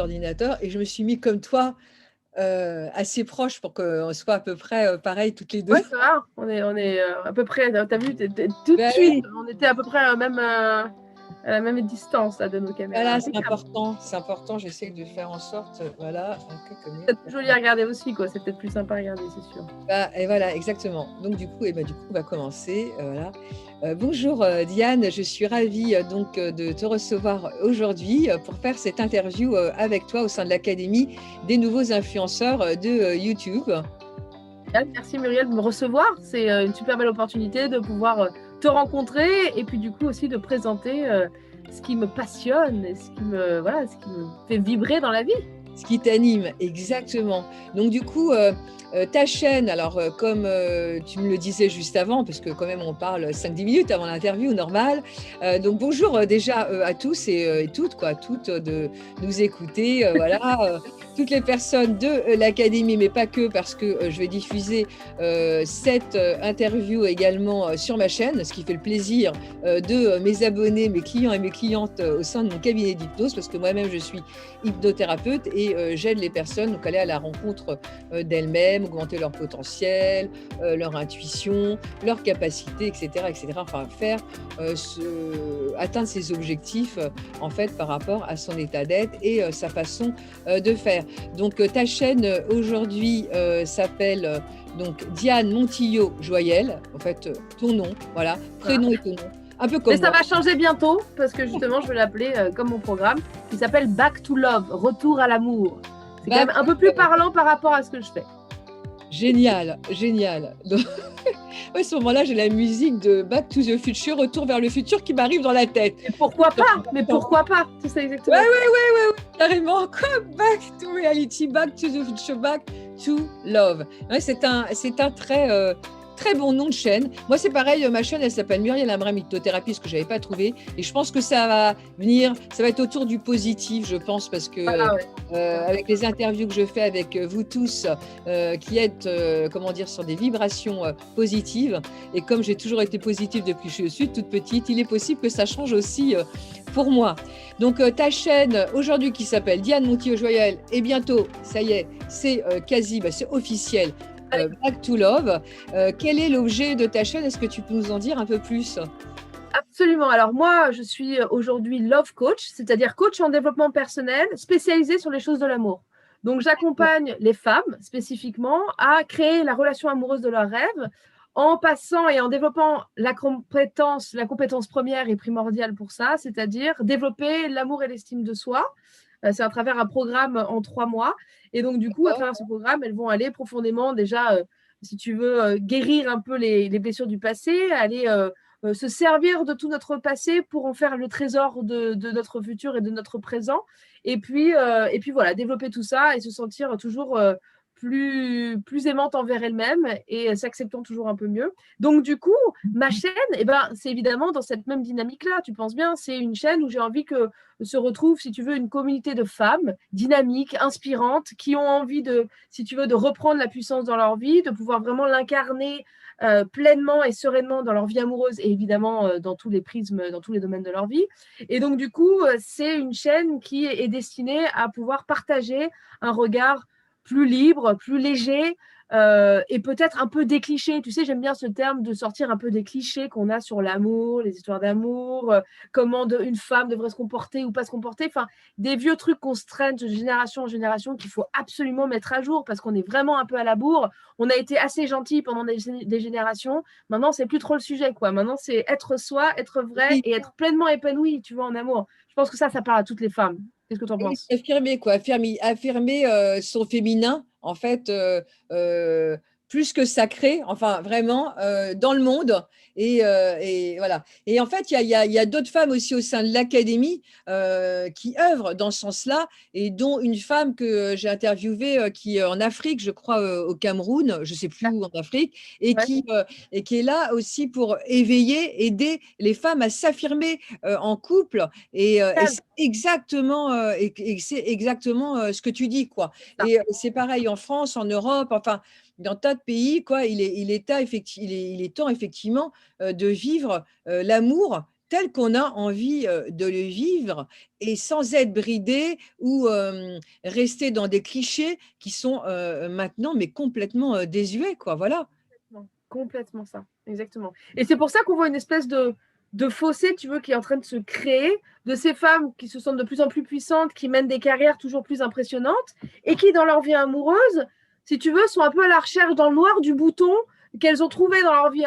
ordinateur et je me suis mis comme toi, assez proche pour qu'on soit à peu près pareil toutes les deux. Ouais, ça va. On est à peu près. T'as vu, tout de Ben suite, oui, on était à peu près à la même distance là, de nos caméras. voilà, c'est Impeccable. important, c'est important. J'essaie de faire en sorte, voilà, comme C'est peut-être plus joli à regarder aussi, quoi. C'est peut-être plus sympa à regarder, c'est sûr. bah, et voilà, exactement. Donc du coup, on va commencer. Voilà. Bonjour Diane, je suis ravie de te recevoir aujourd'hui pour faire cette interview avec toi au sein de l'Académie des nouveaux influenceurs de YouTube. Merci Muriel de me recevoir. C'est une super belle opportunité de pouvoir te rencontrer et puis du coup aussi de présenter ce qui me passionne et voilà, ce qui me fait vibrer dans la vie. Ce qui t'anime, exactement. Donc du coup, ta chaîne, alors comme tu me le disais juste avant, parce que quand même on parle 5-10 minutes avant l'interview, normal. Donc bonjour déjà à tous et toutes, quoi, toutes de nous écouter. Voilà, toutes les personnes de l'Académie, mais pas que, parce que je vais diffuser cette interview également sur ma chaîne, ce qui fait le plaisir de mes abonnés, mes clients et mes clientes au sein de mon cabinet d'hypnose, parce que moi-même je suis hypnothérapeute et j'aide les personnes donc à aller à la rencontre d'elles-mêmes, augmenter leur potentiel, leur intuition, leur capacité, etc., etc. Enfin, faire atteindre ses objectifs en fait par rapport à son état d'être et sa façon de faire. Donc ta chaîne aujourd'hui s'appelle donc Diane Montillo-Joyelle, en fait ton nom, voilà, prénom et ton nom. Un peu comme Mais ça moi. va changer bientôt parce que justement, je vais l'appeler comme mon programme qui s'appelle Back to Love, Retour à l'amour. C'est quand même un peu plus parlant par rapport à ce que je fais. Génial, génial. Donc, à ce moment-là, j'ai la musique de Back to the Future, Retour vers le futur qui m'arrive dans la tête. Et pourquoi pas? Mais pourquoi pas? C'est ça exactement. Ouais, carrément. Comme Back to Reality, Back to the Future, Back to Love. Ouais, c'est un très bon nom de chaîne. Moi, c'est pareil, ma chaîne, elle s'appelle Muriel Abraham Hypnothérapie, ce que je n'avais pas trouvé. Et je pense que ça va être autour du positif, je pense, parce que avec les interviews que je fais avec vous tous, qui êtes, comment dire, sur des vibrations positives, et comme j'ai toujours été positive depuis que je suis toute petite, il est possible que ça change aussi pour moi. Donc, ta chaîne aujourd'hui qui s'appelle Diane Montillo-Joyelle, et bientôt, ça y est, c'est c'est officiel. Back to Love. Quel est l'objet de ta chaîne? Est-ce que tu peux nous en dire un peu plus? Absolument. Alors moi, je suis aujourd'hui love coach, c'est-à-dire coach en développement personnel spécialisé sur les choses de l'amour. Donc j'accompagne les femmes spécifiquement à créer la relation amoureuse de leur rêve en passant et en développant la compétence première et primordiale pour ça, c'est-à-dire développer l'amour et l'estime de soi. C'est à travers un programme en 3 mois. Et donc, du coup, à travers ce programme, elles vont aller profondément déjà, si tu veux, guérir un peu les blessures du passé, aller se servir de tout notre passé pour en faire le trésor de notre futur et de notre présent. Et puis voilà, développer tout ça et se sentir toujours plus aimante envers elle-même et s'acceptant toujours un peu mieux. Donc, du coup, ma chaîne, eh ben, c'est évidemment dans cette même dynamique-là. Tu penses bien, c'est une chaîne où j'ai envie que se retrouve, si tu veux, une communauté de femmes dynamiques, inspirantes, qui ont envie de, si tu veux, de reprendre la puissance dans leur vie, de pouvoir vraiment l'incarner pleinement et sereinement dans leur vie amoureuse et évidemment dans tous les prismes, dans tous les domaines de leur vie. Et donc, du coup, c'est une chaîne qui est destinée à pouvoir partager un regard plus libre, plus léger et peut-être un peu des clichés. Tu sais, j'aime bien ce terme de sortir un peu des clichés qu'on a sur l'amour, les histoires d'amour, comment une femme devrait se comporter ou pas se comporter. Enfin, des vieux trucs qu'on se traîne de génération en génération qu'il faut absolument mettre à jour parce qu'on est vraiment un peu à la bourre. On a été assez gentil pendant des générations. Maintenant, c'est plus trop le sujet, quoi. Maintenant, c'est être soi, être vrai et être pleinement épanoui, tu vois, en amour. Je pense que ça parle à toutes les femmes. Qu'est-ce que tu en penses? Affirmer quoi, affirmer son féminin, en fait, plus que sacré, enfin vraiment dans le monde. Et voilà. Et en fait, il y a d'autres femmes aussi au sein de l'académie qui œuvrent dans ce sens-là, et dont une femme que j'ai interviewée qui est en Afrique, je crois au Cameroun, je sais plus où en Afrique, et qui est là aussi pour éveiller, aider les femmes à s'affirmer en couple. Et c'est exactement ce que tu dis, quoi. Et c'est pareil en France, en Europe, enfin, dans tas de pays, quoi. Il est temps effectivement de vivre l'amour tel qu'on a envie de le vivre et sans être bridé ou rester dans des clichés qui sont maintenant mais complètement désuets, quoi. Voilà. Non, complètement ça, exactement. Et c'est pour ça qu'on voit une espèce de fossé, tu veux, qui est en train de se créer, de ces femmes qui se sentent de plus en plus puissantes, qui mènent des carrières toujours plus impressionnantes, et qui, dans leur vie amoureuse, si tu veux, sont un peu à la recherche dans le noir du bouton qu'elles ont trouvé dans leur vie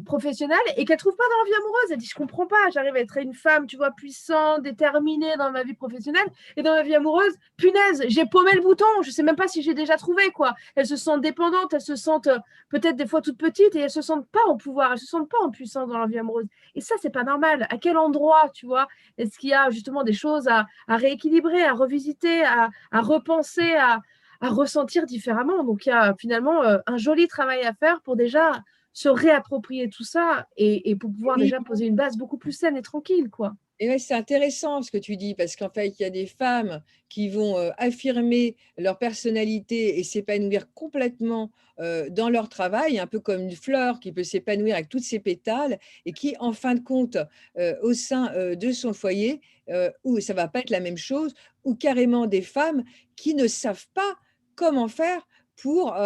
professionnelle et qu'elles ne trouvent pas dans leur vie amoureuse. Elles disent, je ne comprends pas, j'arrive à être une femme, tu vois, puissante, déterminée dans ma vie professionnelle, et dans ma vie amoureuse, punaise, j'ai paumé le bouton, je ne sais même pas si j'ai déjà trouvé, quoi. Elles se sentent dépendantes, elles se sentent peut-être des fois toutes petites et elles ne se sentent pas en pouvoir, elles ne se sentent pas en puissance dans leur vie amoureuse. Et ça, c'est pas normal. À quel endroit, tu vois, est-ce qu'il y a justement des choses à rééquilibrer, à revisiter, à repenser, à ressentir différemment. Donc, il y a finalement un joli travail à faire pour déjà se réapproprier tout ça et pour pouvoir Oui. déjà poser une base beaucoup plus saine et tranquille, quoi. Et ouais, c'est intéressant ce que tu dis, parce qu'en fait, il y a des femmes qui vont affirmer leur personnalité et s'épanouir complètement dans leur travail, un peu comme une fleur qui peut s'épanouir avec toutes ses pétales, et qui, en fin de compte, au sein de son foyer, où ça va pas être la même chose, ou carrément des femmes qui ne savent pas comment faire pour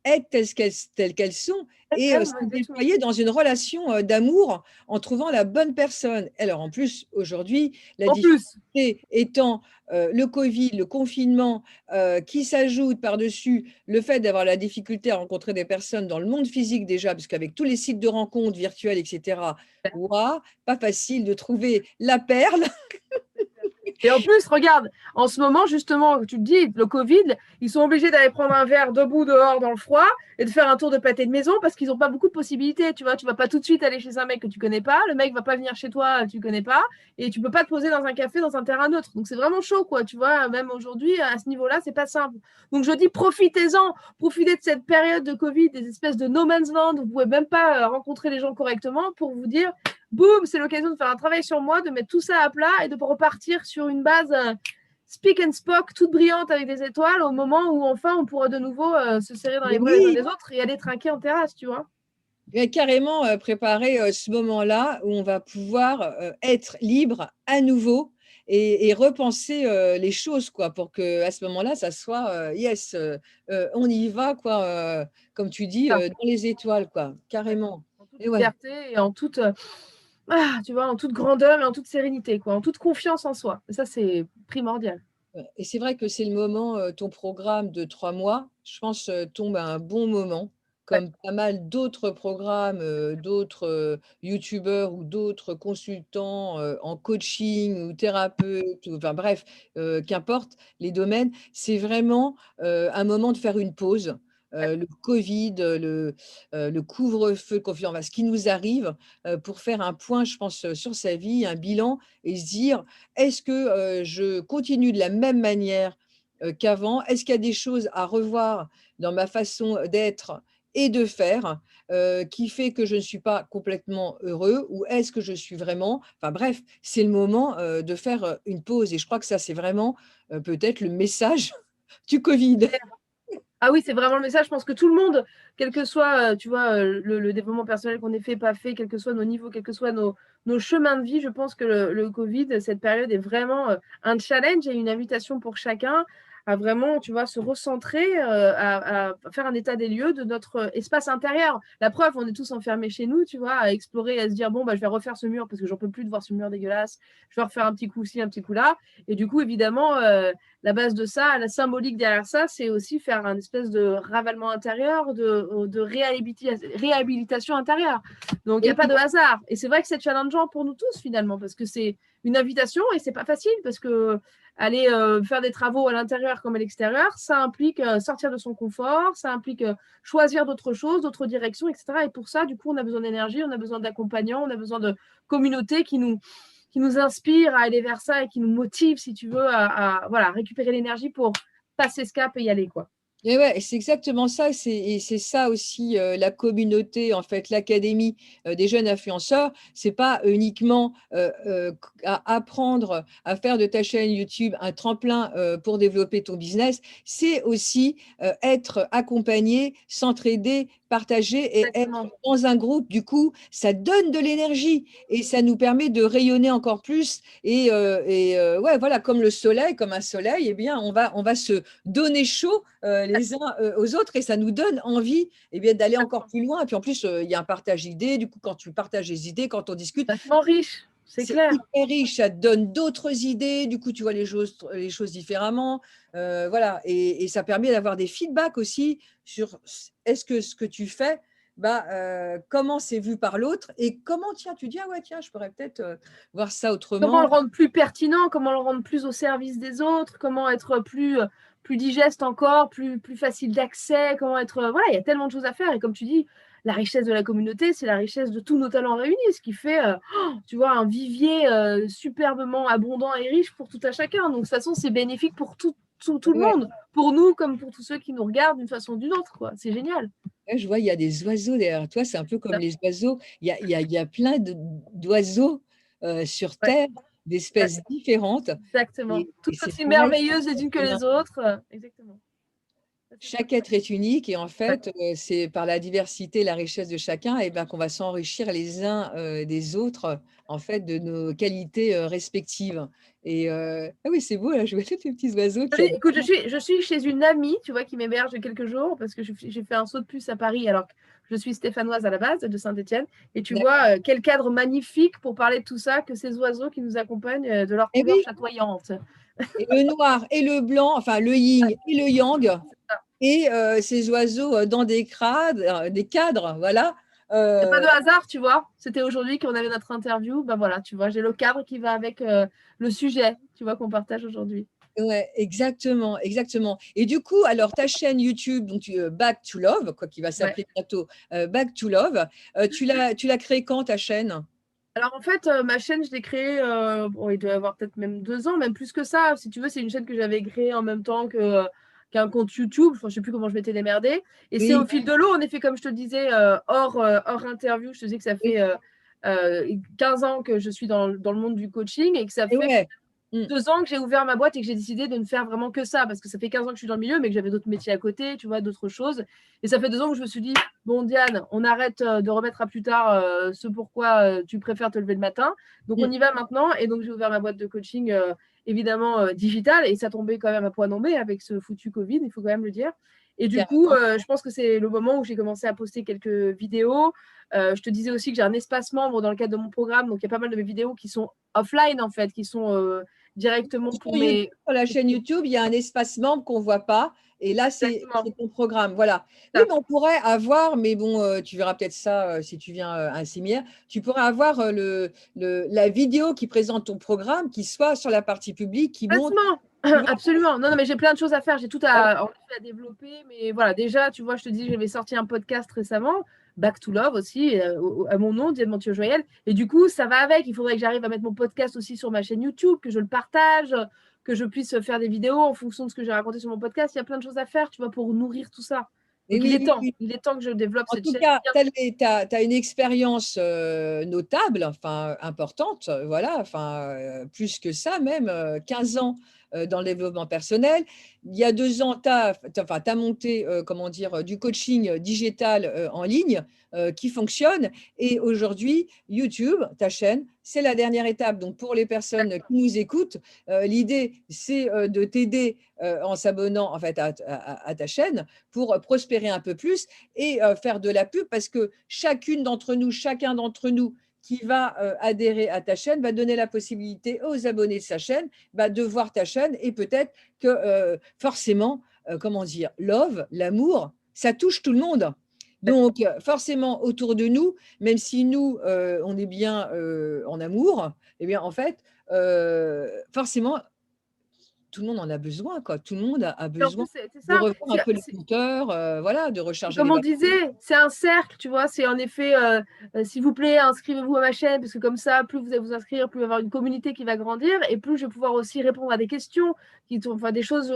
être telles qu'elles sont et se Exactement. déployer dans une relation d'amour en trouvant la bonne personne. Alors en plus, aujourd'hui, la En plus, difficulté étant le Covid, le confinement, qui s'ajoute par-dessus le fait d'avoir la difficulté à rencontrer des personnes dans le monde physique déjà, parce qu'avec tous les sites de rencontres virtuels, etc., ouah, pas facile de trouver la perle. et en plus, regarde, en ce moment, justement, tu te dis, le Covid, ils sont obligés d'aller prendre un verre debout dehors dans le froid et de faire un tour de pâté de maison parce qu'ils n'ont pas beaucoup de possibilités. Tu vois, tu vas pas tout de suite aller chez un mec que tu connais pas, le mec va pas venir chez toi, tu connais pas, et tu peux pas te poser dans un café dans un terrain neutre. Donc c'est vraiment chaud, quoi. Tu vois, même aujourd'hui, à ce niveau-là, c'est pas simple. Donc je dis, profitez-en, profitez de cette période de Covid, des espèces de no man's land où vous pouvez même pas rencontrer les gens correctement pour vous dire, boum, c'est l'occasion de faire un travail sur moi, de mettre tout ça à plat et de repartir sur une base speak and spock, toute brillante avec des étoiles, au moment où enfin on pourra de nouveau se serrer dans Mais les bras les uns oui, des autres et aller trinquer en terrasse, tu vois. et carrément préparer ce moment-là où on va pouvoir être libre à nouveau et repenser les choses, quoi, pour que à ce moment-là, ça soit yes, on y va, quoi, comme tu dis, dans les étoiles, quoi, carrément. En toute Et ouais. liberté et en toute, tu vois, en toute grandeur et en toute sérénité, quoi, en toute confiance en soi. Et ça, c'est primordial. Ouais, et c'est vrai que c'est le moment, ton programme de 3 mois, je pense, tombe à un bon moment, Ouais. comme pas mal d'autres programmes, d'autres, youtubeurs ou d'autres consultants, en coaching ou thérapeutes ou enfin bref, qu'importe les domaines. C'est vraiment, un moment de faire une pause. Le Covid, le couvre-feu, le confinement, enfin ce qui nous arrive, pour faire un point, je pense, sur sa vie, un bilan et se dire: est-ce que je continue de la même manière qu'avant? Est-ce qu'il y a des choses à revoir dans ma façon d'être et de faire qui fait que je ne suis pas complètement heureux? Ou est-ce que je suis vraiment… Enfin bref, c'est le moment de faire une pause. Et je crois que ça, c'est vraiment peut-être le message du Covid. Ah oui, c'est vraiment le message. Je pense que tout le monde, quel que soit, tu vois, le développement personnel qu'on ait fait, pas fait, quels que soient nos niveaux, quels que soient nos chemins de vie, je pense que le Covid, cette période est vraiment un challenge et une invitation pour chacun à vraiment, tu vois, se recentrer, à faire un état des lieux de notre espace intérieur. La preuve, on est tous enfermés chez nous, tu vois, à explorer, à se dire, bon, bah, je vais refaire ce mur parce que j'en peux plus de voir ce mur dégueulasse. Je vais refaire un petit coup ci, un petit coup là. Et du coup, évidemment, la base de ça, la symbolique derrière ça, c'est aussi faire un espèce de ravalement intérieur, de réhabilitation intérieure. Donc, il n'y a Et pas de hasard. Et c'est vrai que c'est challengeant pour nous tous, finalement, parce que c'est une invitation et c'est pas facile, parce que aller faire des travaux à l'intérieur comme à l'extérieur, ça implique sortir de son confort, ça implique choisir d'autres choses, d'autres directions, etc. Et pour ça, du coup, on a besoin d'énergie, on a besoin d'accompagnants, on a besoin de communautés qui nous inspire à aller vers ça et qui nous motive, si tu veux, voilà, récupérer l'énergie pour passer ce cap et y aller, quoi. Et ouais, c'est exactement ça, et c'est ça aussi, la communauté, en fait, l'académie, des jeunes influenceurs. C'est pas uniquement, à apprendre à faire de ta chaîne YouTube un tremplin, pour développer ton business. C'est aussi, être accompagné, s'entraider partager et être Exactement. dans un groupe, du coup, ça donne de l'énergie et ça nous permet de rayonner encore plus. Ouais, voilà, comme le soleil, comme un soleil, eh bien, on va se donner chaud les uns aux autres et ça nous donne envie bien, d'aller encore plus loin. Et puis en plus, il y a un partage d'idées. Du coup, quand tu partages les idées, quand on discute, Vachement riche, c'est c'est clair. hyper riche, ça te donne d'autres idées, du coup tu vois les choses différemment, voilà, et ça permet d'avoir des feedbacks aussi sur est-ce que ce que tu fais, comment c'est vu par l'autre et comment, tiens, tu dis, ah ouais, tiens, je pourrais peut-être voir ça Comment le autrement. rendre plus pertinent, comment le rendre plus au service des autres, comment être plus digeste encore, plus facile d'accès, comment être… Voilà, il y a tellement de choses à faire. Et comme tu dis, la richesse de la communauté, c'est la richesse de tous nos talents réunis, ce qui fait, tu vois, un vivier superbement abondant et riche pour tout à chacun. Donc, de toute façon, c'est bénéfique pour tout le Ouais. monde, pour nous comme pour tous ceux qui nous regardent d'une façon ou d'une autre, quoi. C'est génial. Là, je vois, il y a des oiseaux derrière toi, c'est un peu comme les oiseaux. Il y a plein d'oiseaux sur Ouais, Terre, ouais, d'espèces différentes. exactement. Et Toutes c'est aussi pareil. merveilleuses les unes que les autres. Exactement. Ça, c'est top. Chaque être est unique et en Ouais. fait, c'est par la diversité, la richesse de chacun, et ben, qu'on va s'enrichir les uns des autres, en fait, de nos qualités respectives. Ah oui, c'est beau, là, je vois tous les petits oiseaux qui Oui, écoute, adorent. je suis chez une amie, tu vois, qui m'héberge de quelques jours parce que j'ai fait un saut de puce à Paris alors que je suis stéphanoise à la base de Saint-Étienne. Et tu vois, quel cadre magnifique pour parler de tout ça que ces oiseaux qui nous accompagnent de leur Et couleur oui, chatoyante. et le noir et le blanc, enfin le yin et le yang, et ces oiseaux dans des cadres, voilà. C'est pas Euh, de hasard, tu vois. C'était aujourd'hui qu'on avait notre interview. Ben voilà, tu vois, j'ai le cadre qui va avec le sujet, tu vois, qu'on partage aujourd'hui. Ouais, exactement, exactement. Et du coup, alors ta chaîne YouTube, donc Back to Love, quoi, qui va Ouais. s'appeler bientôt Back to Love, tu l'as créée quand ta chaîne? Alors en fait, ma chaîne, je l'ai créée, bon, il doit y avoir peut-être même 2 ans, même plus que ça. Si tu veux, c'est une chaîne que j'avais créée en même temps qu'un compte YouTube. Enfin, je sais plus comment je m'étais démerdée. Et c'est au Oui, fil de l'eau, en effet, comme je te disais, hors interview, je te disais que ça oui, fait 15 ans que je suis dans le monde du coaching et que ça et fait ouais. Mm. 2 ans que j'ai ouvert ma boîte et que j'ai décidé de ne faire vraiment que ça parce que ça fait 15 ans que je suis dans le milieu, mais que j'avais d'autres métiers à côté, tu vois, d'autres choses. Et ça fait 2 ans que je me suis dit, bon, Diane, on arrête de remettre à plus tard ce pourquoi tu préfères te lever le matin. Donc, on Mm. y va maintenant. Et donc, j'ai ouvert ma boîte de coaching, évidemment, digitale. Et ça tombait quand même à point nommé avec ce foutu Covid, il faut quand même le dire. Et du coup, Carrément. je pense que c'est le moment où j'ai commencé à poster quelques vidéos. Je te disais aussi que j'ai un espace membre dans le cadre de mon programme. Donc, il y a pas mal de mes vidéos qui sont offline, en fait, qui sont directement pour Sur YouTube, mes… sur la chaîne YouTube, il y a un espace membre qu'on ne voit pas. Et là, c'est Exactement. ton programme. Voilà. Oui, Ça. mais on pourrait avoir, mais bon, tu verras peut-être ça si tu viens à un séminaire, tu pourrais avoir la vidéo qui présente ton programme qui soit sur la partie publique, qui montre, Complètement. tu vois. Absolument. Non, non, mais j'ai plein de choses à faire. J'ai tout Voilà. en effet, à développer. Mais voilà, déjà, tu vois, je te dis, j'avais sorti un podcast récemment, Back to Love aussi, à mon nom, Diane Montijo-Joyel. Et du coup, ça va avec. Il faudrait que j'arrive à mettre mon podcast aussi sur ma chaîne YouTube, que je le partage, que je puisse faire des vidéos en fonction de ce que j'ai raconté sur mon podcast. Il y a plein de choses à faire, tu vois, pour nourrir tout ça. Et Donc, oui, oui, oui. Il est temps que je développe En cette tout chaîne. cas, tu as une expérience notable, enfin importante, voilà, enfin plus que ça même, 15 ans dans le développement personnel. Il y a 2 ans, tu as monté, comment dire, du coaching digital en ligne qui fonctionne. Et aujourd'hui, YouTube, ta chaîne, c'est la dernière étape. Donc pour les personnes qui nous écoutent, l'idée, c'est de t'aider en s'abonnant en fait à ta chaîne pour prospérer un peu plus et faire de la pub parce que chacune d'entre nous, chacun d'entre nous qui va adhérer à ta chaîne va donner la possibilité aux abonnés de sa chaîne de voir ta chaîne et peut-être que forcément, comment dire, love, l'amour, ça touche tout le monde. Donc forcément autour de nous, même si nous, on est bien en amour, eh bien en fait, forcément, tout le monde en a besoin, quoi. Tout le monde a Et en besoin plus, c'est de ça. revoir un peu les compteurs, voilà, de recharger les Comme on batteries. disait, c'est un cercle, tu vois. C'est en effet, s'il vous plaît, inscrivez-vous à ma chaîne, parce que comme ça, plus vous allez vous inscrire, plus il va y avoir une communauté qui va grandir, et plus je vais pouvoir aussi répondre à des questions, enfin, des choses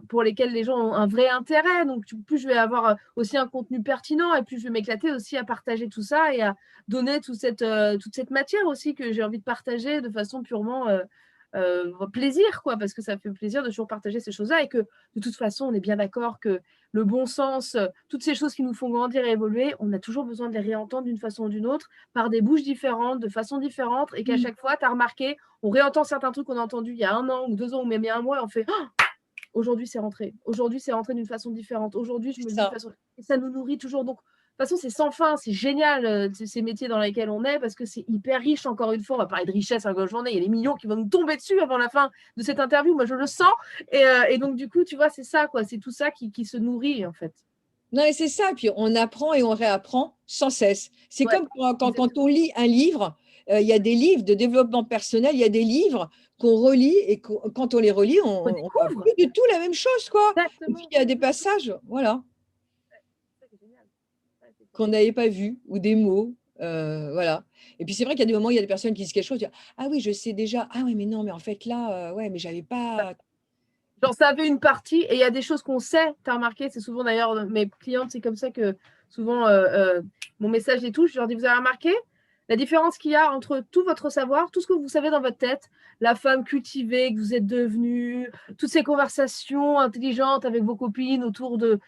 pour lesquelles les gens ont un vrai intérêt. Donc, plus je vais avoir aussi un contenu pertinent, et plus je vais m'éclater aussi à partager tout ça et à donner toute cette matière aussi que j'ai envie de partager de façon purement plaisir, quoi, parce que ça fait plaisir de toujours partager ces choses-là et que de toute façon, on est bien d'accord que le bon sens, toutes ces choses qui nous font grandir et évoluer, on a toujours besoin de les réentendre d'une façon ou d'une autre, par des bouches différentes, de façons différentes, et qu'à chaque fois, tu as remarqué, on réentend certains trucs qu'on a entendus il y a 1 an ou 2 ans ou même il y a 1 mois, et on fait aujourd'hui, c'est rentré. Aujourd'hui, c'est rentré d'une façon différente. Aujourd'hui, je me le dis de façon. Et ça nous nourrit toujours. Donc, de toute façon, c'est sans fin. C'est génial, ces métiers dans lesquels on est, parce que c'est hyper riche, encore une fois. On va parler de richesse à la journée. Il y a des millions qui vont nous tomber dessus avant la fin de cette interview. Moi, je le sens. Et donc, du coup, tu vois, c'est ça, quoi. C'est tout ça qui se nourrit, en fait. Non, et c'est ça. Puis on apprend et on réapprend sans cesse. C'est Ouais, comme quand on lit un livre, il y a des livres de développement personnel, il y a des livres qu'on relit et quand on les relit, on on ne voit découvre. plus du tout la même chose, quoi. Et Exactement. puis il y a des passages, voilà, C'est génial. Ouais, c'est qu'on n'avait pas vus ou des mots, voilà. Et puis c'est vrai qu'il y a des moments, il y a des personnes qui disent quelque chose, disent, ah oui, je sais déjà. Ah oui, mais non, mais en fait là, ouais, mais j'avais pas. J'en savais une partie, et il y a des choses qu'on sait, tu as remarqué, c'est souvent d'ailleurs mes clientes, c'est comme ça que souvent mon message les touche. Je leur dis, vous avez remarqué la différence qu'il y a entre tout votre savoir, tout ce que vous savez dans votre tête, la femme cultivée que vous êtes devenue, toutes ces conversations intelligentes avec vos copines autour de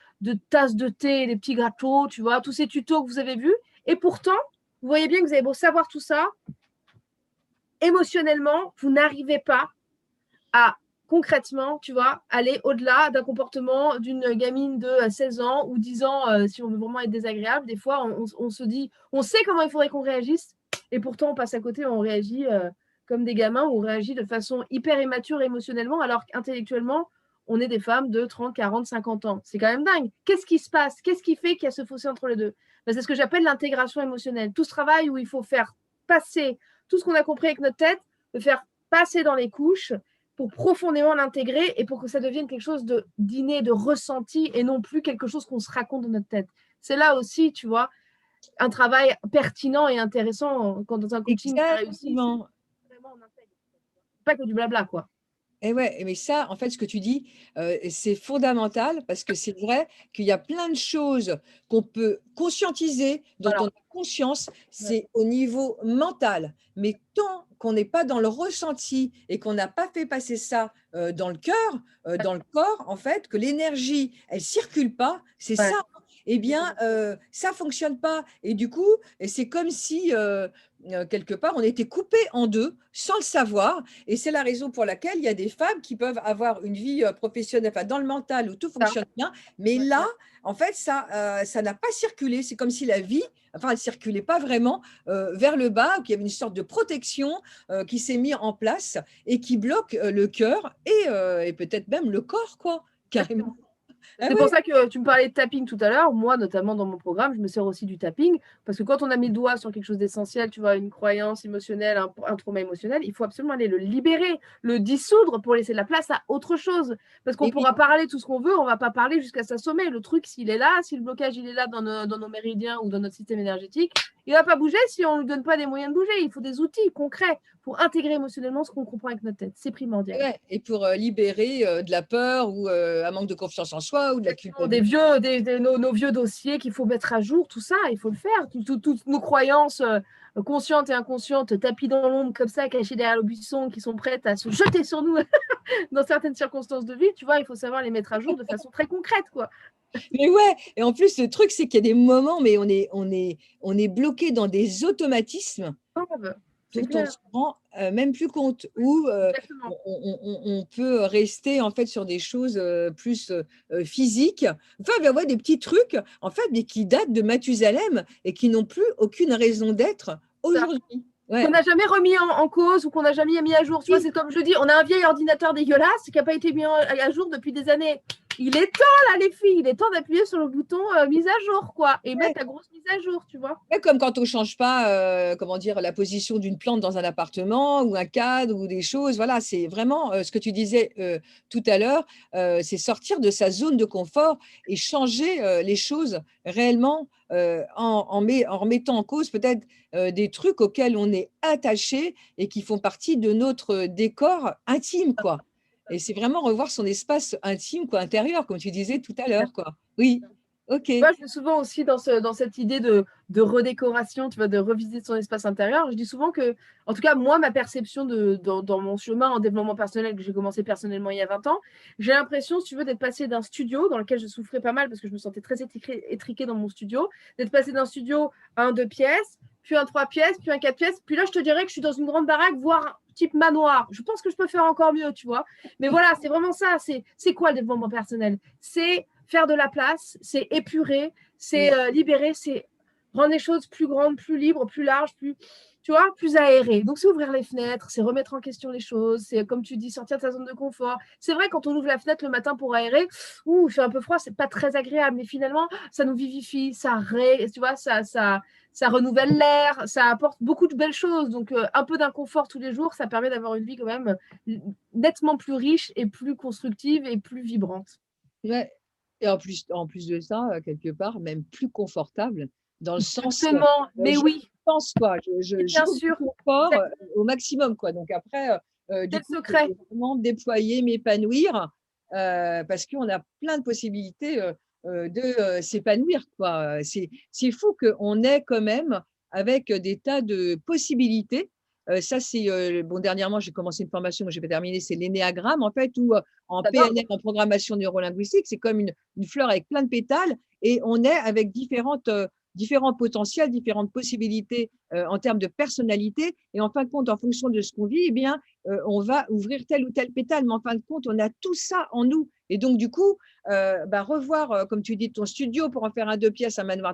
tasses de thé, des petits gâteaux, tu vois, tous ces tutos que vous avez vus. Et pourtant, vous voyez bien que vous avez beau savoir tout ça, émotionnellement, vous n'arrivez pas à concrètement, tu vois, aller au-delà d'un comportement d'une gamine de 16 ans ou 10 ans, si on veut vraiment être désagréable. Des fois, on se dit, on sait comment il faudrait qu'on réagisse, et pourtant on passe à côté, on réagit comme des gamins, on réagit de façon hyper immature émotionnellement, alors qu'intellectuellement, on est des femmes de 30, 40, 50 ans. C'est quand même dingue. Qu'est-ce qui se passe? Qu'est-ce qui fait qu'il y a ce fossé entre les deux? Ben, c'est ce que j'appelle l'intégration émotionnelle. Tout ce travail où il faut faire passer tout ce qu'on a compris avec notre tête, le faire passer dans les couches pour profondément l'intégrer et pour que ça devienne quelque chose d'inné, de ressenti, et non plus quelque chose qu'on se raconte dans notre tête. C'est là aussi, tu vois, un travail pertinent et intéressant quand dans un coaching qui réussit. Exactement. Vraiment, on intègre. Pas que du blabla, quoi. Et ouais, mais ça, en fait, ce que tu dis, c'est fondamental parce que c'est vrai qu'il y a plein de choses qu'on peut conscientiser, dont on Voilà. a conscience, Ouais. c'est au niveau mental. Mais tant qu'on n'est pas dans le ressenti et qu'on n'a pas fait passer ça dans le cœur, dans le corps, en fait, que l'énergie, elle circule pas, c'est Ouais. ça. Eh bien, ça fonctionne pas. Et du coup, c'est comme si quelque part, on était coupé en deux sans le savoir. Et c'est la raison pour laquelle il y a des femmes qui peuvent avoir une vie professionnelle, enfin, dans le mental où tout Ça. fonctionne bien, mais Ouais. là, en fait, ça n'a pas circulé. C'est comme si la vie, enfin, elle ne circulait pas vraiment vers le bas, qu'il y avait une sorte de protection qui s'est mise en place et qui bloque le cœur et peut-être même le corps, quoi, carrément. Ah C'est oui, pour ça que tu me parlais de tapping tout à l'heure. Moi, notamment dans mon programme, je me sers aussi du tapping. Parce que quand on a mis le doigt sur quelque chose d'essentiel, tu vois, une croyance émotionnelle, un trauma émotionnel, il faut absolument aller le libérer, le dissoudre pour laisser la place à autre chose. Parce qu'on pourra parler tout ce qu'on veut, on ne va pas parler jusqu'à s'assommer. Le truc, s'il est là, si le blocage il est là dans nos méridiens ou dans notre système énergétique, il ne va pas bouger si on ne lui donne pas des moyens de bouger. Il faut des outils concrets pour intégrer émotionnellement ce qu'on comprend avec notre tête. C'est primordial. ouais, et pour libérer de la peur ou un manque de confiance en soi ou de la culpabilité. Nos vieux dossiers qu'il faut mettre à jour, tout ça, il faut le faire. Toutes nos croyances conscientes et inconscientes, tapis dans l'ombre comme ça, cachées derrière le buisson, qui sont prêtes à se jeter sur nous dans certaines circonstances de vie, tu vois, il faut savoir les mettre à jour de façon très concrète, quoi. Mais ouais, et en plus, le truc, c'est qu'il y a des moments, mais on est bloqué dans des automatismes C'est dont on ne clair. se rend même plus compte, où Exactement. on peut rester en fait sur des choses plus physiques. Enfin, il va y avoir des petits trucs, en fait, mais qui datent de Mathusalem et qui n'ont plus aucune raison d'être Ça. aujourd'hui. Ouais. Qu'on n'a jamais remis en cause ou qu'on n'a jamais mis à jour. Tu vois, c'est comme je dis, on a un vieil ordinateur dégueulasse qui n'a pas été mis à jour depuis des années. Il est temps, là, les filles, il est temps d'appuyer sur le bouton mise à jour, quoi, et mettre ta grosse mise à jour, tu vois. Ouais, comme quand on ne change pas comment dire, la position d'une plante dans un appartement ou un cadre ou des choses. Voilà, c'est vraiment ce que tu disais tout à l'heure, c'est sortir de sa zone de confort et changer les choses réellement en remettant en cause peut-être des trucs auxquels on est attaché et qui font partie de notre décor intime, quoi. Et c'est vraiment revoir son espace intime, quoi, intérieur, comme tu disais tout à l'heure, quoi. Oui, Ok. Moi, je dis souvent aussi dans cette idée de redécoration, tu vois, de revisiter son espace intérieur. Je dis souvent que, en tout cas, moi, ma perception dans mon chemin en développement personnel, que j'ai commencé personnellement il y a 20 ans, j'ai l'impression, si tu veux, d'être passé d'un studio dans lequel je souffrais pas mal parce que je me sentais très étriquée dans mon studio, d'être passé d'un studio à un 2 pièces, puis un 3 pièces, puis un 4 pièces. Puis là, je te dirais que je suis dans une grande baraque, voire type manoir. Je pense que je peux faire encore mieux, tu vois. Mais voilà, c'est vraiment ça. C'est quoi le développement personnel? C'est faire de la place, c'est épurer, c'est libérer, c'est rendre les choses plus grandes, plus libres, plus larges, plus, tu vois, plus aérées. Donc, c'est ouvrir les fenêtres, c'est remettre en question les choses, c'est, comme tu dis, sortir de sa zone de confort. C'est vrai, quand on ouvre la fenêtre le matin pour aérer, il fait un peu froid, c'est pas très agréable, mais finalement, ça nous vivifie, tu vois, ça renouvelle l'air, ça apporte beaucoup de belles choses. Donc, un peu d'inconfort tous les jours, ça permet d'avoir une vie quand même nettement plus riche et plus constructive et plus vibrante. Ouais. Et en plus de ça, quelque part, même plus confortable, dans le sens, Exactement, mais je oui, pense quoi, bien j'ouvre sûr, le confort exactement. au maximum, quoi. Donc après, C'est du le coup, je secret. vais vraiment déployer, m'épanouir, parce qu'on a plein de possibilités de s'épanouir, quoi. C'est fou qu'on ait quand même, avec des tas de possibilités. Ça, c'est bon, dernièrement, j'ai commencé une formation que j'ai pas terminée, c'est l'énéagramme, en fait, où en J'adore. PNL, en programmation neurolinguistique, c'est comme une fleur avec plein de pétales et on est avec différents potentiels, différentes possibilités en termes de personnalité. Et en fin de compte, en fonction de ce qu'on vit, eh bien, on va ouvrir tel ou tel pétale. Mais en fin de compte, on a tout ça en nous. Et donc, du coup, revoir, comme tu dis, ton studio pour en faire un 2 pièces, un manoir,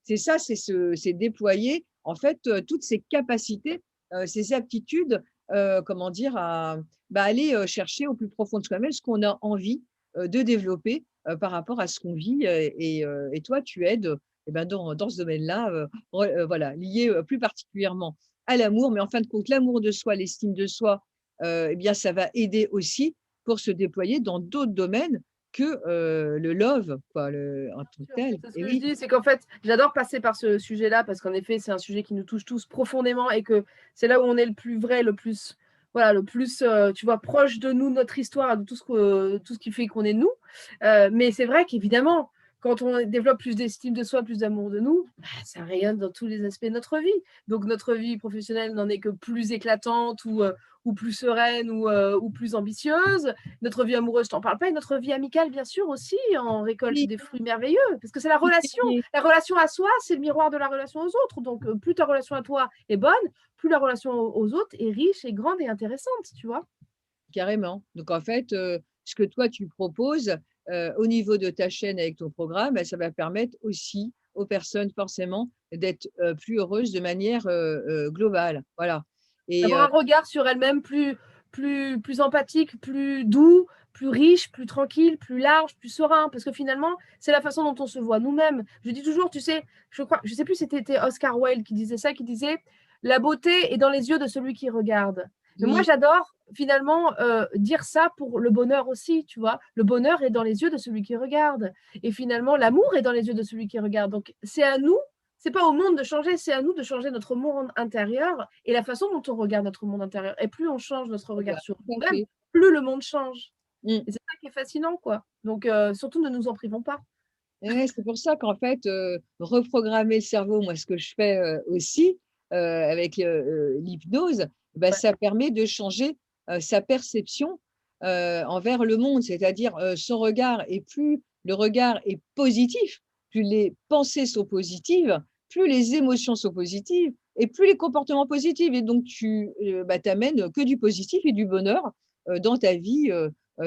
c'est ça. C'est déployer en fait toutes ces capacités, ces aptitudes, comment dire, à aller chercher au plus profond de soi-même ce qu'on a envie de développer par rapport à ce qu'on vit. Et toi, tu aides dans ce domaine-là, voilà, lié plus particulièrement à l'amour. Mais en fin de compte, l'amour de soi, l'estime de soi, eh bien, ça va aider aussi pour se déployer dans d'autres domaines que le love, quoi, en tant que tel. C'est ce Et que je oui, dis, c'est qu'en fait, j'adore passer par ce sujet-là parce qu'en effet, c'est un sujet qui nous touche tous profondément et que c'est là où on est le plus vrai, le plus, voilà, le plus, tu vois, proche de nous, notre histoire, de tout ce qui fait qu'on est nous. Mais c'est vrai qu'évidemment, quand on développe plus d'estime de soi, plus d'amour de nous, ça rayonne dans tous les aspects de notre vie. Donc, notre vie professionnelle n'en est que plus éclatante ou plus sereine ou plus ambitieuse. Notre vie amoureuse, je t'en parle pas, et notre vie amicale, bien sûr, aussi, on récolte oui, des fruits merveilleux, parce que c'est la relation. oui, La relation à soi, c'est le miroir de la relation aux autres. Donc, plus ta relation à toi est bonne, plus la relation aux autres est riche et grande et intéressante, tu vois. carrément. Donc en fait, ce que toi tu proposes, au niveau de ta chaîne avec ton programme, ça va permettre aussi aux personnes forcément d'être, plus heureuses de manière, globale. Voilà. Et D'avoir un regard sur elle-même plus empathique, plus doux, plus riche, plus tranquille, plus large, plus serein. Parce que finalement, c'est la façon dont on se voit nous-mêmes. Je dis toujours, tu sais, je sais plus si c'était Oscar Wilde qui disait ça, qui disait la beauté est dans les yeux de celui qui regarde. Mais moi, oui, j'adore finalement dire ça pour le bonheur aussi, tu vois. Le bonheur est dans les yeux de celui qui regarde. Et finalement, l'amour est dans les yeux de celui qui regarde. Donc, c'est à nous, c'est pas au monde de changer, c'est à nous de changer notre monde intérieur et la façon dont on regarde notre monde intérieur. Et plus on change notre regard voilà, sur tout à nous-mêmes, fait. plus le monde change. Mmh. Et c'est ça qui est fascinant, quoi. Donc, surtout, ne nous en privons pas. Ouais, c'est pour ça qu'en fait, reprogrammer le cerveau, moi, ce que je fais, aussi, avec, l'hypnose, ça permet de changer, sa perception, envers le monde. C'est-à-dire, son regard et plus le regard est positif, plus les pensées sont positives, plus les émotions sont positives et plus les comportements positifs et donc tu, amènes que du positif et du bonheur, dans ta vie,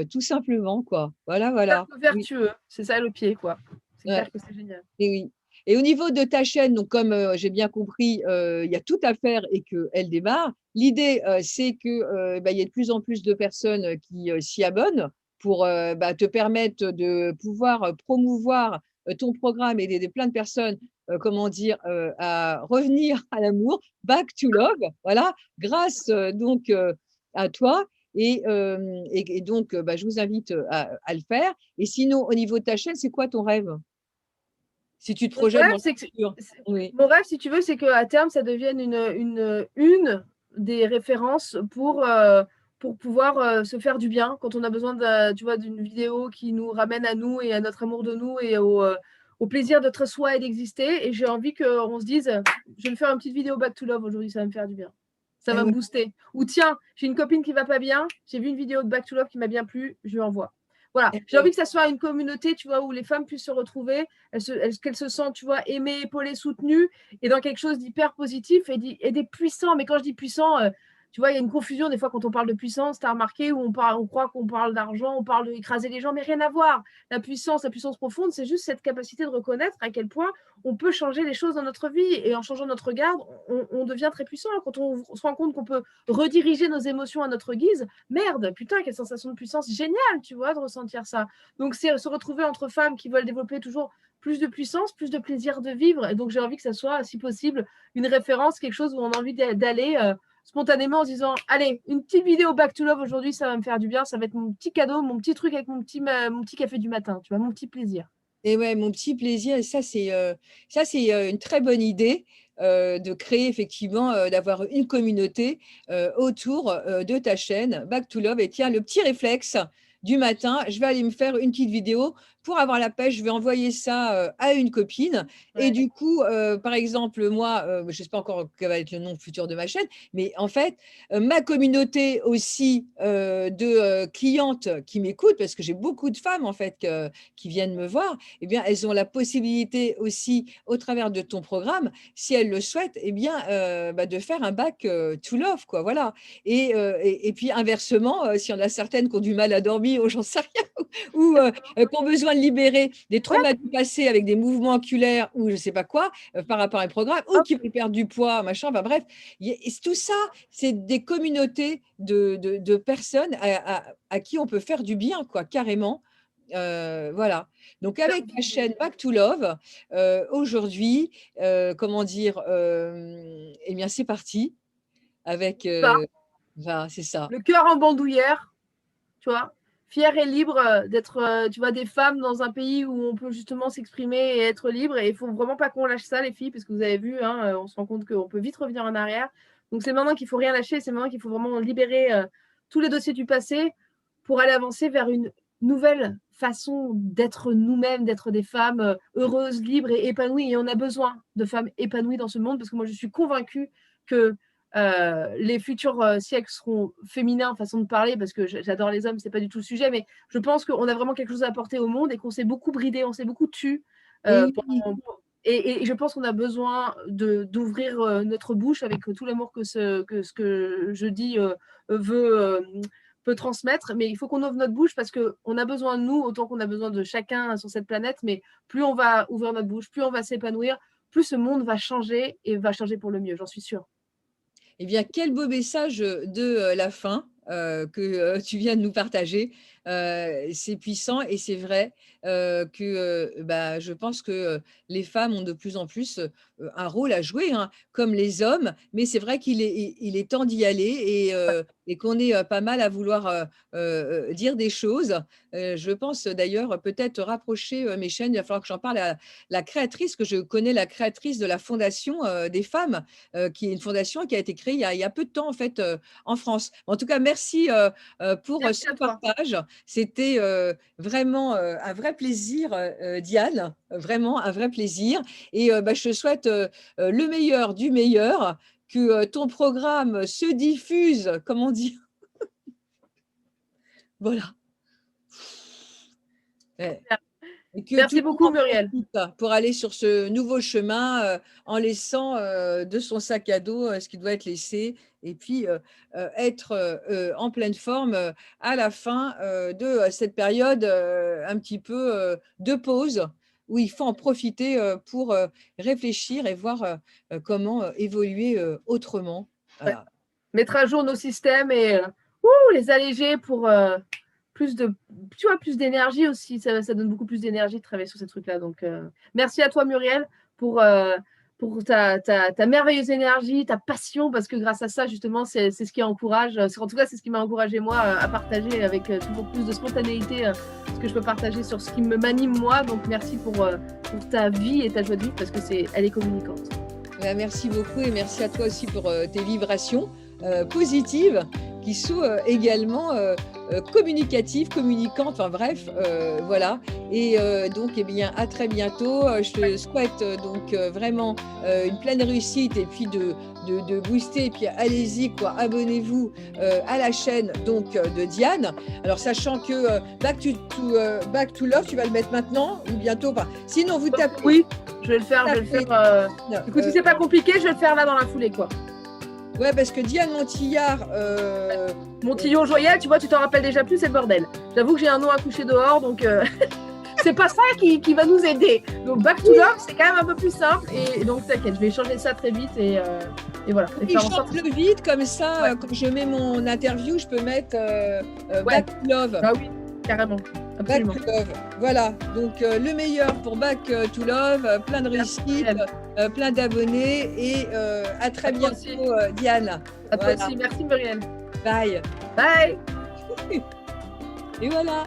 tout simplement, quoi. Voilà, voilà. Cercle Oui, vertueux, c'est ça le pied, quoi. C'est ouais. clair que c'est génial. Et oui. Et au niveau de ta chaîne, donc comme, j'ai bien compris, il y a tout à faire et qu'elle démarre. L'idée, c'est que, il y ait de plus en plus de personnes, qui, s'y abonnent pour, te permettre de pouvoir, promouvoir, ton programme et d'aider plein de personnes, comment dire? À revenir à l'amour, back to love, voilà, grâce, donc, à toi et donc, je vous invite, à le faire. Et sinon, au niveau de ta chaîne, c'est quoi ton rêve? Si tu te Mon projettes rêve, dans le c'est que, futur. Oui, mon rêve, si tu veux, c'est qu'à terme, ça devienne une des références pour pouvoir se faire du bien quand on a besoin tu vois, d'une vidéo qui nous ramène à nous et à notre amour de nous et au plaisir d'être soi et d'exister. Et j'ai envie qu'on se dise, je vais me faire une petite vidéo Back to Love aujourd'hui, ça va me faire du bien. Ça va me booster. Ou tiens, j'ai une copine qui va pas bien, j'ai vu une vidéo de Back to Love qui m'a bien plu, je lui envoie. Voilà, j'ai envie que ça soit une communauté, tu vois, où les femmes puissent se retrouver, qu'elles se sentent, tu vois, aimées, épaulées, soutenues, et dans quelque chose d'hyper positif et des puissants. Mais quand je dis puissants, tu vois, il y a une confusion des fois quand on parle de puissance, tu as remarqué, où on croit qu'on parle d'argent, on parle d'écraser les gens, mais rien à voir. La puissance profonde, c'est juste cette capacité de reconnaître à quel point on peut changer les choses dans notre vie. Et en changeant notre regard, on devient très puissant. Quand on se rend compte qu'on peut rediriger nos émotions à notre guise, merde, putain, quelle sensation de puissance géniale, tu vois, de ressentir ça. Donc, c'est se retrouver entre femmes qui veulent développer toujours plus de puissance, plus de plaisir de vivre. Et donc, j'ai envie que ça soit, si possible, une référence, quelque chose où on a envie d'aller spontanément en se disant, allez, une petite vidéo Back to Love aujourd'hui, ça va me faire du bien, ça va être mon petit cadeau, mon petit truc avec mon petit café du matin, tu vois, mon petit plaisir. Et ouais, mon petit plaisir, et ça, c'est une très bonne idée de créer effectivement, d'avoir une communauté autour de ta chaîne Back to Love. Et tiens, le petit réflexe du matin, je vais aller me faire une petite vidéo pour avoir la pêche, je vais envoyer ça à une copine. Ouais. Et du coup, par exemple, moi, je ne sais pas encore quel va être le nom futur de ma chaîne, mais en fait, ma communauté aussi de clientes qui m'écoutent, parce que j'ai beaucoup de femmes en fait qui viennent me voir, eh bien, elles ont la possibilité aussi, au travers de ton programme, si elles le souhaitent, eh bien, de faire un back to love, quoi, voilà. Et puis inversement, s'il y en a certaines qui ont du mal à dormir, ou j'en sais rien, ou qui ont besoin de libérer des traumas du passé avec des mouvements oculaires ou je ne sais pas quoi, par rapport à un programme, ou qui veulent perdre du poids, machin, enfin bref, tout ça, c'est des communautés de personnes à qui on peut faire du bien, quoi, carrément. Voilà. Donc, avec la chaîne Back to Love, aujourd'hui, comment dire, eh bien, c'est parti. Avec. Voilà, c'est ça. Le cœur en bandoulière, tu vois, fière et libre d'être, tu vois, des femmes dans un pays où on peut justement s'exprimer et être libre. Et il ne faut vraiment pas qu'on lâche ça, les filles, parce que vous avez vu, hein, on se rend compte qu'on peut vite revenir en arrière. Donc, c'est maintenant qu'il ne faut rien lâcher, c'est maintenant qu'il faut vraiment libérer tous les dossiers du passé pour aller avancer vers une nouvelle façon d'être nous-mêmes, d'être des femmes heureuses, libres et épanouies. Et on a besoin de femmes épanouies dans ce monde, parce que moi, je suis convaincue que les futurs siècles seront féminins, façon de parler, parce que j'adore les hommes, c'est pas du tout le sujet, mais je pense qu'on a vraiment quelque chose à apporter au monde et qu'on s'est beaucoup bridé, on s'est beaucoup tu. Et je pense qu'on a besoin d'ouvrir notre bouche avec tout l'amour que ce que je dis peut transmettre, mais il faut qu'on ouvre notre bouche parce qu'on a besoin de nous autant qu'on a besoin de chacun sur cette planète, mais plus on va ouvrir notre bouche, plus on va s'épanouir, plus ce monde va changer et va changer pour le mieux, j'en suis sûre. Eh bien, quel beau message de la fin que tu viens de nous partager. C'est puissant et c'est vrai que je pense que les femmes ont de plus en plus un rôle à jouer, hein, comme les hommes, mais c'est vrai qu'il est temps d'y aller et qu'on est pas mal à vouloir dire des choses. Je pense d'ailleurs peut-être rapprocher mes chaînes, il va falloir que j'en parle à la créatrice, que je connais la créatrice de la Fondation des femmes, qui est une fondation qui a été créée il y a peu de temps en fait en France. En tout cas, merci pour ce partage. C'était vraiment un vrai plaisir, Diane, vraiment un vrai plaisir. Et je te souhaite le meilleur du meilleur, que ton programme se diffuse, comment dire. Voilà. Merci beaucoup, Muriel. Pour aller sur ce nouveau chemin en laissant de son sac à dos ce qui doit être laissé et puis être en pleine forme à la fin de cette période un petit peu de pause où il faut en profiter pour réfléchir et voir comment évoluer autrement. Voilà. Ouais. Mettre à jour nos systèmes et les alléger pour plus d'énergie aussi. Ça donne beaucoup plus d'énergie de travailler sur ces trucs-là. Donc, merci à toi, Muriel, pour ta merveilleuse énergie, ta passion, parce que grâce à ça, justement, c'est ce qui encourage. En tout cas, c'est ce qui m'a encouragé, moi, à partager avec toujours plus de spontanéité ce que je peux partager sur ce qui m'anime, moi. Donc, merci pour ta vie et ta joie de vivre, parce que elle est communicante. Merci beaucoup et merci à toi aussi pour tes vibrations positives qui sont également communicatifs, communicants, enfin bref, voilà. Et donc, eh bien, à très bientôt. Je te souhaite donc vraiment une pleine réussite et puis de booster. Et puis, allez-y, quoi, abonnez-vous à la chaîne donc de Diane. Alors, sachant que Back to Love, tu vas le mettre maintenant ou bientôt. Enfin, sinon, vous tapez. Oui, je vais le faire. Écoute, si c'est pas compliqué, je vais le faire là dans la foulée, quoi. Ouais, parce que Diane Montillard. Montillon Joyel, tu vois, tu t'en rappelles déjà plus, c'est le bordel. J'avoue que j'ai un nom à coucher dehors, donc c'est pas ça qui va nous aider. Donc Back to Love, c'est quand même un peu plus simple. Et donc t'inquiète, je vais changer ça très vite et voilà. Et chante-le vite, comme ça, quand je mets mon interview, je peux mettre Back to Love. Ah oui, carrément. Absolument. Back to Love. Voilà, donc le meilleur pour Back to Love, plein de réussite, plein d'abonnés et à très bientôt, Diane. À toi aussi, merci Muriel. Bye. Bye. Et voilà.